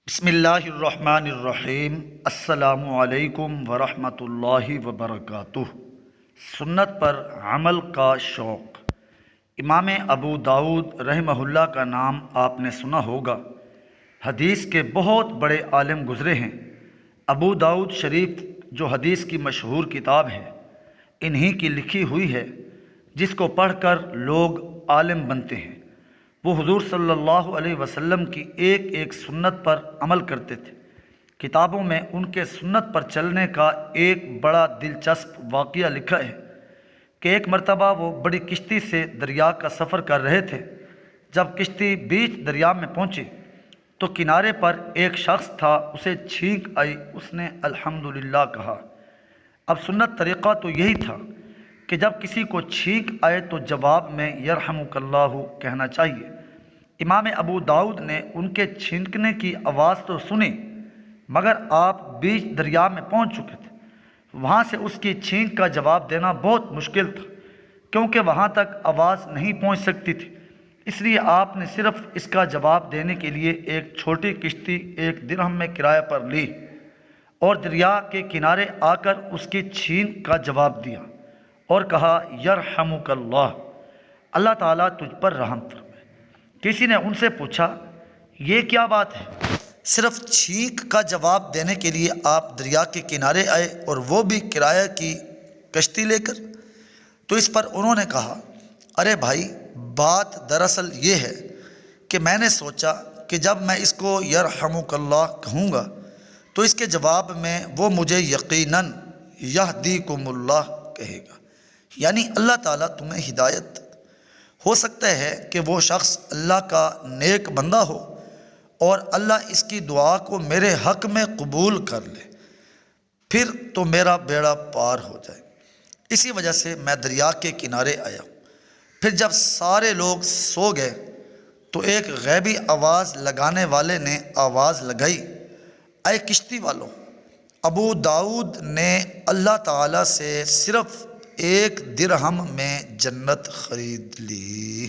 بسم اللہ الرحمن الرحیم۔ السلام علیکم ورحمۃ اللہ وبرکاتہ۔ سنت پر عمل کا شوق۔ امام ابو داؤد رحمہ اللہ کا نام آپ نے سنا ہوگا۔ حدیث کے بہت بڑے عالم گزرے ہیں۔ ابو داؤد شریف جو حدیث کی مشہور کتاب ہے، انہی کی لکھی ہوئی ہے، جس کو پڑھ کر لوگ عالم بنتے ہیں۔ وہ حضور صلی اللہ علیہ وسلم کی ایک ایک سنت پر عمل کرتے تھے۔ کتابوں میں ان کے سنت پر چلنے کا ایک بڑا دلچسپ واقعہ لکھا ہے کہ ایک مرتبہ وہ بڑی کشتی سے دریا کا سفر کر رہے تھے۔ جب کشتی بیچ دریا میں پہنچی تو کنارے پر ایک شخص تھا، اسے چھینک آئی، اس نے الحمدللہ کہا۔ اب سنت طریقہ تو یہی تھا کہ جب کسی کو چھینک آئے تو جواب میں یرحمک اللہ کہنا چاہیے۔ امام ابو داؤد نے ان کے چھینکنے کی آواز تو سنی، مگر آپ بیچ دریا میں پہنچ چکے تھے۔ وہاں سے اس کی چھینک کا جواب دینا بہت مشکل تھا، کیونکہ وہاں تک آواز نہیں پہنچ سکتی تھی۔ اس لیے آپ نے صرف اس کا جواب دینے کے لیے ایک چھوٹی کشتی 1 درہم میں کرایہ پر لی اور دریا کے کنارے آ کر اس کی چھینک کا جواب دیا اور کہا یرحمک اللہ، اللہ تعالیٰ تجھ پر رحم فرمائے۔ کسی نے ان سے پوچھا، یہ کیا بات ہے؟ صرف چھینک کا جواب دینے کے لیے آپ دریا کے کنارے آئے اور وہ بھی کرایہ کی کشتی لے کر؟ تو اس پر انہوں نے کہا، ارے بھائی، بات دراصل یہ ہے کہ میں نے سوچا کہ جب میں اس کو یرحمک اللہ کہوں گا تو اس کے جواب میں وہ مجھے یقیناً یہدیکم اللہ کہے گا، یعنی اللہ تعالیٰ تمہیں ہدایت۔ ہو سکتا ہے کہ وہ شخص اللہ کا نیک بندہ ہو اور اللہ اس کی دعا کو میرے حق میں قبول کر لے، پھر تو میرا بیڑا پار ہو جائے۔ اسی وجہ سے میں دریا کے کنارے آیا۔ پھر جب سارے لوگ سو گئے تو ایک غیبی آواز لگانے والے نے آواز لگائی، اے کشتی والوں، ابو داؤد نے اللہ تعالیٰ سے صرف 1 درہم میں جنت خرید لی۔